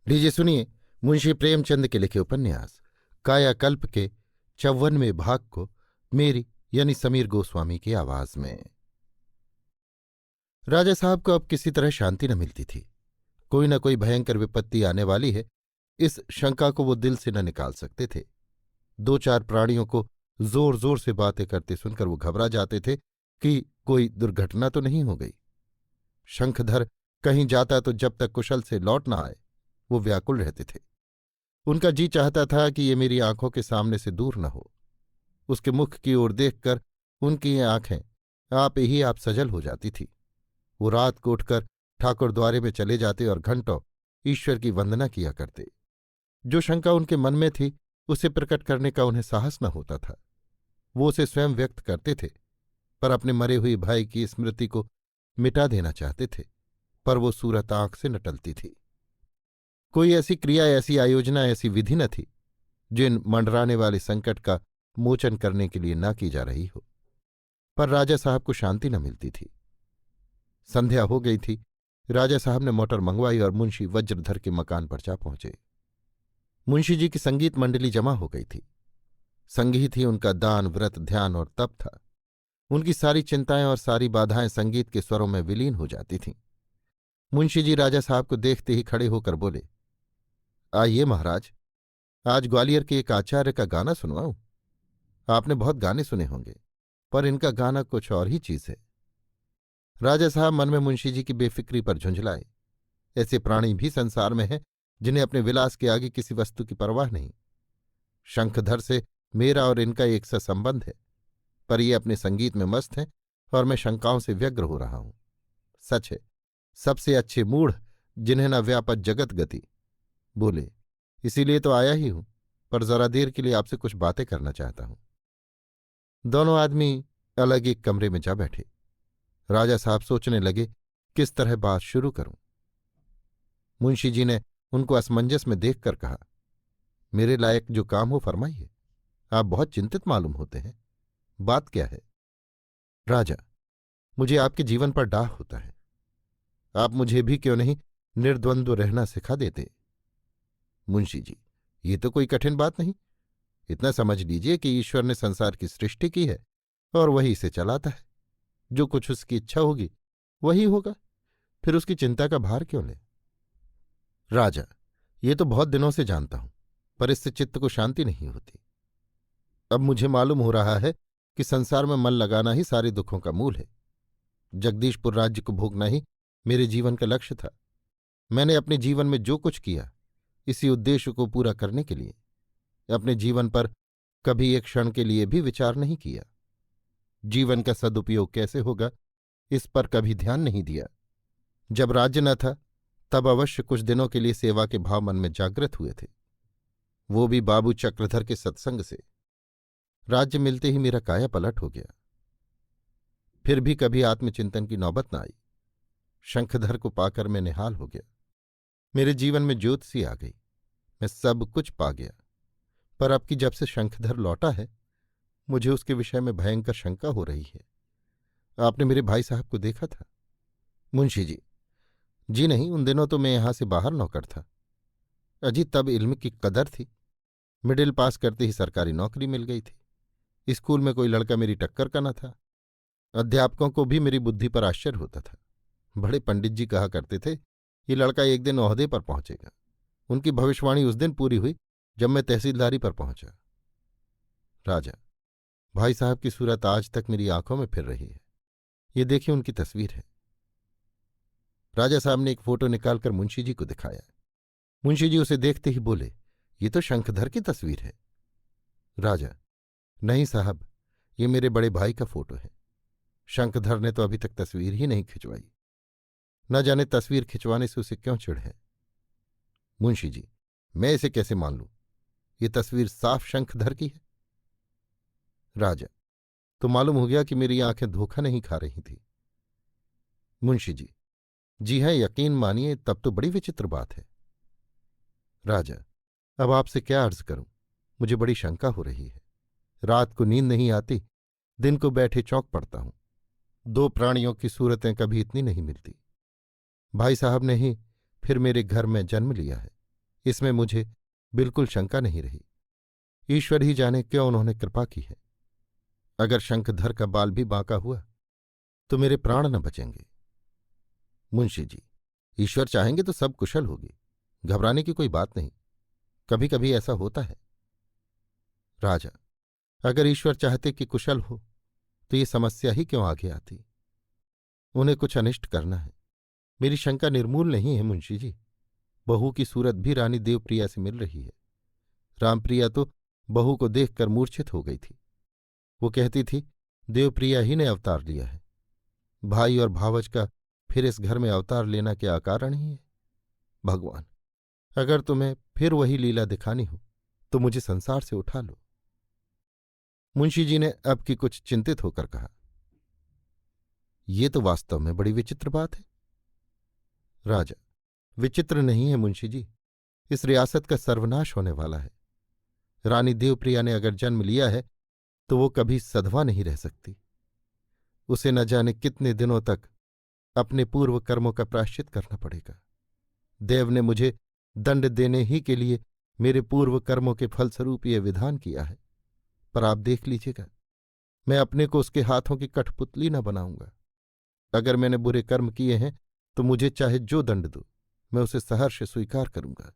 लीजिए सुनिए मुंशी प्रेमचंद के लिखे उपन्यास कायाकल्प के 54वें भाग को मेरी यानी समीर गोस्वामी की आवाज में। राजा साहब को अब किसी तरह शांति न मिलती थी। कोई न कोई भयंकर विपत्ति आने वाली है, इस शंका को वो दिल से न निकाल सकते थे। दो चार प्राणियों को जोर जोर से बातें करते सुनकर वो घबरा जाते थे कि कोई दुर्घटना तो नहीं हो गई। शंखधर कहीं जाता तो जब तक कुशल से लौट न आए वो व्याकुल रहते थे। उनका जी चाहता था कि ये मेरी आंखों के सामने से दूर न हो। उसके मुख की ओर देखकर उनकी ये आंखें आप ही आप सजल हो जाती थी। वो रात को उठकर ठाकुर द्वारे में चले जाते और घंटों ईश्वर की वंदना किया करते। जो शंका उनके मन में थी उसे प्रकट करने का उन्हें साहस न होता था। वो उसे स्वयं व्यक्त करते थे, पर अपने मरे हुए भाई की स्मृति को मिटा देना चाहते थे, पर वो सूरत आंख से न टलती थी। कोई ऐसी क्रिया, ऐसी आयोजना, ऐसी विधि न थी जो इन मंडराने वाले संकट का मोचन करने के लिए न की जा रही हो। पर राजा साहब को शांति न मिलती थी। संध्या हो गई थी। राजा साहब ने मोटर मंगवाई और मुंशी वज्रधर के मकान पर जा पहुंचे। मुंशी जी की संगीत मंडली जमा हो गई थी। संगीत ही उनका दान, व्रत, ध्यान और तप था। उनकी सारी चिंताएं और सारी बाधाएं संगीत के स्वरों में विलीन हो जाती थीं। मुंशी जी राजा साहब को देखते ही खड़े होकर बोले, आइए महाराज, आज ग्वालियर के एक आचार्य का गाना सुनवाऊं। आपने बहुत गाने सुने होंगे, पर इनका गाना कुछ और ही चीज है। राजा साहब मन में मुंशी जी की बेफिक्री पर झुंझलाए। ऐसे प्राणी भी संसार में हैं जिन्हें अपने विलास के आगे किसी वस्तु की परवाह नहीं। शंखधर से मेरा और इनका एक सा संबंध है, पर ये अपने संगीत में मस्त हैं और मैं शंकाओं से व्यग्र हो रहा हूं। सच है, सबसे अच्छे मूढ़ जिन्हें न व्यापत जगत गति। बोले, इसीलिए तो आया ही हूं, पर जरा देर के लिए आपसे कुछ बातें करना चाहता हूं। दोनों आदमी अलग एक कमरे में जा बैठे। राजा साहब सोचने लगे किस तरह बात शुरू करूं। मुंशी जी ने उनको असमंजस में देखकर कहा, मेरे लायक जो काम हो फरमाइए। आप बहुत चिंतित मालूम होते हैं, बात क्या है? राजा, मुझे आपके जीवन पर डाह होता है। आप मुझे भी क्यों नहीं निर्द्वंद्व रहना सिखा देते। मुंशी जी, ये तो कोई कठिन बात नहीं। इतना समझ लीजिए कि ईश्वर ने संसार की सृष्टि की है और वही इसे चलाता है। जो कुछ उसकी इच्छा होगी वही होगा, फिर उसकी चिंता का भार क्यों ले? राजा, ये तो बहुत दिनों से जानता हूं, पर इससे चित्त को शांति नहीं होती। अब मुझे मालूम हो रहा है कि संसार में मन लगाना ही सारे दुखों का मूल है। जगदीशपुर राज्य को भोगना ही मेरे जीवन का लक्ष्य था। मैंने अपने जीवन में जो कुछ किया इसी उद्देश्य को पूरा करने के लिए। अपने जीवन पर कभी एक क्षण के लिए भी विचार नहीं किया। जीवन का सदुपयोग कैसे होगा इस पर कभी ध्यान नहीं दिया। जब राज्य न था तब अवश्य कुछ दिनों के लिए सेवा के भाव मन में जागृत हुए थे, वो भी बाबू चक्रधर के सत्संग से। राज्य मिलते ही मेरा काया पलट हो गया। फिर भी कभी आत्मचिंतन की नौबत न आई। शंखधर को पाकर मैं निहाल हो गया। मेरे जीवन में ज्योत सी आ गई। मैं सब कुछ पा गया। पर अब की जब से शंखधर लौटा है मुझे उसके विषय में भयंकर शंका हो रही है। आपने मेरे भाई साहब को देखा था? मुंशी जी, जी नहीं, उन दिनों तो मैं यहां से बाहर नौकर था। अजी तब इल्म की कदर थी। मिडिल पास करते ही सरकारी नौकरी मिल गई थी। स्कूल में कोई लड़का मेरी टक्कर का न था। अध्यापकों को भी मेरी बुद्धि पर आश्चर्य होता था। बड़े पंडित जी कहा करते थे, ये लड़का एक दिन ओहदे पर पहुंचेगा। उनकी भविष्यवाणी उस दिन पूरी हुई जब मैं तहसीलदारी पर पहुंचा। राजा, भाई साहब की सूरत आज तक मेरी आंखों में फिर रही है। ये देखिए, उनकी तस्वीर है। राजा साहब ने एक फोटो निकालकर मुंशी जी को दिखाया। मुंशी जी उसे देखते ही बोले, ये तो शंखधर की तस्वीर है। राजा, नहीं साहब, ये मेरे बड़े भाई का फोटो है। शंखधर ने तो अभी तक तस्वीर ही नहीं खिंचवाई। न जाने तस्वीर खिंचवाने से उसे क्यों चिढ़ है। मुंशी जी, मैं इसे कैसे मान लूं? ये तस्वीर साफ शंखधर की है। राजा, तो मालूम हो गया कि मेरी आंखें धोखा नहीं खा रही थी। मुंशी जी, जी हां, यकीन मानिए, तब तो बड़ी विचित्र बात है। राजा, अब आपसे क्या अर्ज करूं, मुझे बड़ी शंका हो रही है। रात को नींद नहीं आती, दिन को बैठे चौंक पड़ता हूं। दो प्राणियों की सूरतें कभी इतनी नहीं मिलती। भाई साहब ने ही फिर मेरे घर में जन्म लिया है। इसमें मुझे बिल्कुल शंका नहीं रही। ईश्वर ही जाने क्यों उन्होंने कृपा की है। अगर शंखधर का बाल भी बांका हुआ तो मेरे प्राण न बचेंगे। मुंशी जी, ईश्वर चाहेंगे तो सब कुशल होगी, घबराने की कोई बात नहीं। कभी कभी ऐसा होता है। राजा, अगर ईश्वर चाहते कि कुशल हो तो ये समस्या ही क्यों आगे आती। उन्हें कुछ अनिष्ट करना है। मेरी शंका निर्मूल नहीं है मुंशी जी। बहू की सूरत भी रानी देवप्रिया से मिल रही है। रामप्रिया तो बहू को देखकर मूर्छित हो गई थी। वो कहती थी देवप्रिया ही ने अवतार लिया है। भाई और भावज का फिर इस घर में अवतार लेना क्या अकारण ही है। भगवान, अगर तुम्हें फिर वही लीला दिखानी हो तो मुझे संसार से उठा लो। मुंशी जी ने अब की कुछ चिंतित होकर कहा, ये तो वास्तव में बड़ी विचित्र बात है। राजा, विचित्र नहीं है मुंशी जी, इस रियासत का सर्वनाश होने वाला है। रानी देवप्रिया ने अगर जन्म लिया है तो वो कभी सधवा नहीं रह सकती। उसे न जाने कितने दिनों तक अपने पूर्व कर्मों का प्रायश्चित करना पड़ेगा। देव ने मुझे दंड देने ही के लिए मेरे पूर्व कर्मों के फलस्वरूप ये विधान किया है। पर आप देख लीजिएगा, मैं अपने को उसके हाथों की कठपुतली न बनाऊंगा। अगर मैंने बुरे कर्म किए हैं तो मुझे चाहे जो दंड दो, मैं उसे सहर्ष स्वीकार करूंगा।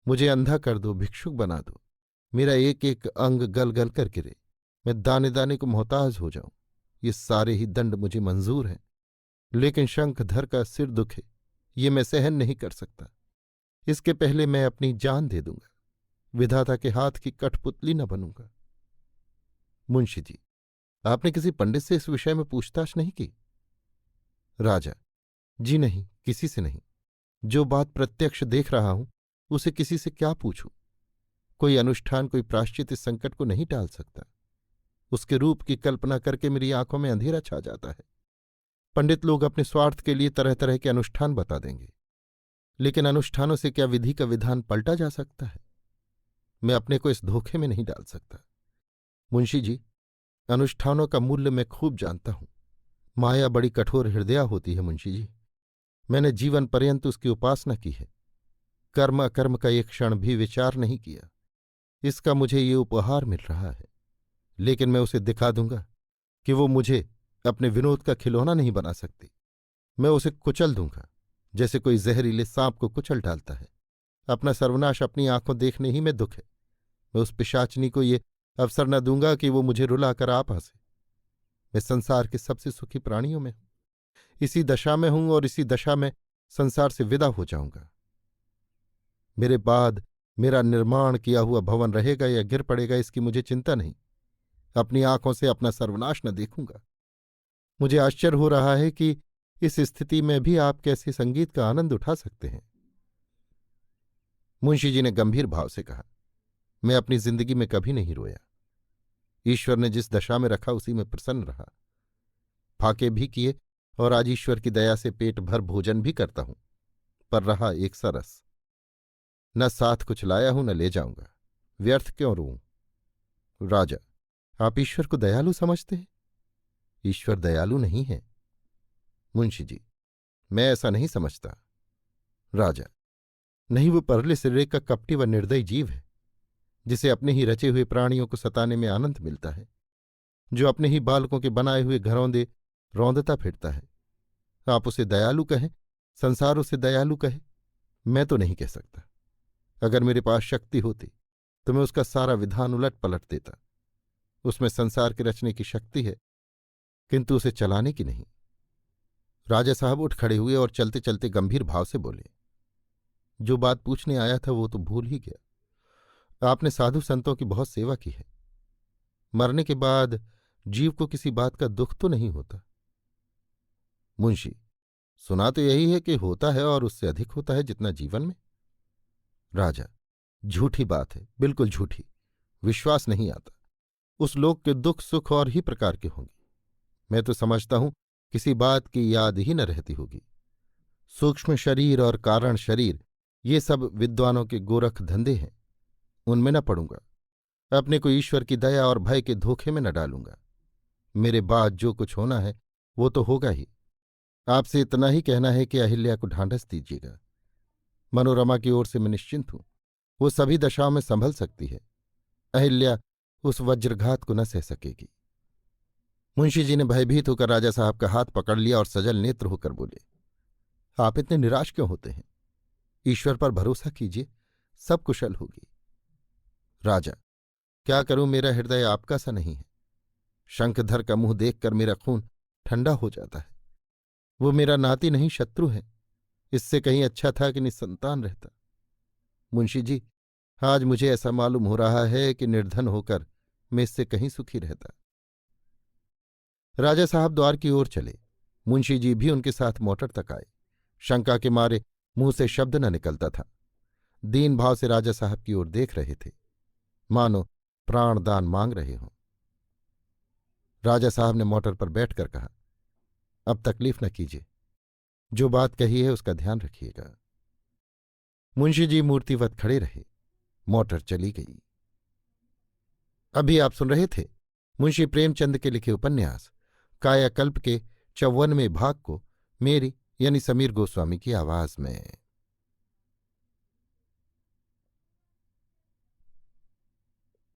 मुझे अंधा कर दो, भिक्षुक बना दो, मेरा एक एक अंग गल गल कर गिरे, मैं दाने दाने को मोहताज हो जाऊं, ये सारे ही दंड मुझे मंजूर हैं। लेकिन शंखधर का सिर दुखे ये मैं सहन नहीं कर सकता। इसके पहले मैं अपनी जान दे दूंगा, विधाता के हाथ की कठपुतली न बनूंगा। मुंशी जी, आपने किसी पंडित से इस विषय में पूछताछ नहीं की? राजा, जी नहीं, किसी से नहीं। जो बात प्रत्यक्ष देख रहा हूं उसे किसी से क्या पूछूं। कोई अनुष्ठान, कोई प्रायश्चित इस संकट को नहीं टाल सकता। उसके रूप की कल्पना करके मेरी आंखों में अंधेरा छा जाता है। पंडित लोग अपने स्वार्थ के लिए तरह तरह के अनुष्ठान बता देंगे, लेकिन अनुष्ठानों से क्या विधि का विधान पलटा जा सकता है? मैं अपने को इस धोखे में नहीं डाल सकता। मुंशी जी, अनुष्ठानों का मूल्य मैं खूब जानता हूं। माया बड़ी कठोर हृदया होती है मुंशी जी। मैंने जीवन पर्यंत उसकी उपासना की है। कर्म अकर्म का एक क्षण भी विचार नहीं किया। इसका मुझे ये उपहार मिल रहा है, लेकिन मैं उसे दिखा दूंगा कि वो मुझे अपने विनोद का खिलौना नहीं बना सकती। मैं उसे कुचल दूंगा जैसे कोई जहरीले सांप को कुचल डालता है। अपना सर्वनाश अपनी आंखों देखने ही में दुख है। मैं उस पिशाचनी को ये अवसर न दूंगा कि वो मुझे रुलाकर आप हंसे। मैं संसार के सबसे सुखी प्राणियों में हूं, इसी दशा में हूं और इसी दशा में संसार से विदा हो जाऊंगा। मेरे बाद मेरा निर्माण किया हुआ भवन रहेगा या गिर पड़ेगा इसकी मुझे चिंता नहीं। अपनी आंखों से अपना सर्वनाश न देखूंगा। मुझे आश्चर्य हो रहा है कि इस स्थिति में भी आप कैसे संगीत का आनंद उठा सकते हैं। मुंशी जी ने गंभीर भाव से कहा, मैं अपनी जिंदगी में कभी नहीं रोया। ईश्वर ने जिस दशा में रखा उसी में प्रसन्न रहा। फाके भी किए और आज ईश्वर की दया से पेट भर भोजन भी करता हूं, पर रहा एक सा रस। न साथ कुछ लाया हूं न ले जाऊंगा, व्यर्थ क्यों रोऊं। राजा, आप ईश्वर को दयालु समझते हैं? ईश्वर दयालु नहीं है। मुंशी जी, मैं ऐसा नहीं समझता। राजा, नहीं, वो परले सिरे का कपटी व निर्दयी जीव है, जिसे अपने ही रचे हुए प्राणियों को सताने में आनंद मिलता है, जो अपने ही बालकों के बनाए हुए घरौंदे रौंदता फिरता है। आप उसे दयालु कहें, संसार उसे दयालु कहे, मैं तो नहीं कह सकता। अगर मेरे पास शक्ति होती तो मैं उसका सारा विधान उलट पलट देता। उसमें संसार के रचने की शक्ति है, किंतु उसे चलाने की नहीं। राजा साहब उठ खड़े हुए और चलते चलते गंभीर भाव से बोले, जो बात पूछने आया था वो तो भूल ही गया। आपने साधु संतों की बहुत सेवा की है। मरने के बाद जीव को किसी बात का दुख तो नहीं होता? मुंशी, सुना तो यही है कि होता है और उससे अधिक होता है जितना जीवन में। राजा, झूठी बात है, बिल्कुल झूठी। विश्वास नहीं आता। उस लोक के दुख सुख और ही प्रकार के होंगे। मैं तो समझता हूं किसी बात की याद ही न रहती होगी। सूक्ष्म शरीर और कारण शरीर ये सब विद्वानों के गोरख धंधे हैं, उनमें न पड़ूंगा। अपने को ईश्वर की दया और भय के धोखे में न डालूंगा। मेरे बाद जो कुछ होना है वो तो होगा ही। आपसे इतना ही कहना है कि अहिल्या को ढांढस दीजिएगा। मनोरमा की ओर से मैं निश्चिंत हूं। वो सभी दशाओं में संभल सकती है। अहिल्या उस वज्रघात को न सह सकेगी। मुंशी जी ने भयभीत होकर राजा साहब का हाथ पकड़ लिया और सजल नेत्र होकर बोले, आप इतने निराश क्यों होते हैं? ईश्वर पर भरोसा कीजिए, सब कुशल होगी। राजा, क्या करूं, मेरा हृदय आपका सा नहीं है। शंखधर का मुंह देखकर मेरा खून ठंडा हो जाता है। वो मेरा नाती नहीं, शत्रु है। इससे कहीं अच्छा था कि निसंतान रहता। मुंशी जी, आज मुझे ऐसा मालूम हो रहा है कि निर्धन होकर मैं इससे कहीं सुखी रहता। राजा साहब द्वार की ओर चले। मुंशी जी भी उनके साथ मोटर तक आए। शंका के मारे मुंह से शब्द न निकलता था। दीन भाव से राजा साहब की ओर देख रहे थे, मानो प्राणदान मांग रहे हों। राजा साहब ने मोटर पर बैठकर कहा, अब तकलीफ न कीजिए, जो बात कही है उसका ध्यान रखिएगा। मुंशी जी मूर्तिवत खड़े रहे। मोटर चली गई। अभी आप सुन रहे थे मुंशी प्रेमचंद के लिखे उपन्यास कायाकल्प के 54वें भाग को मेरी यानी समीर गोस्वामी की आवाज में।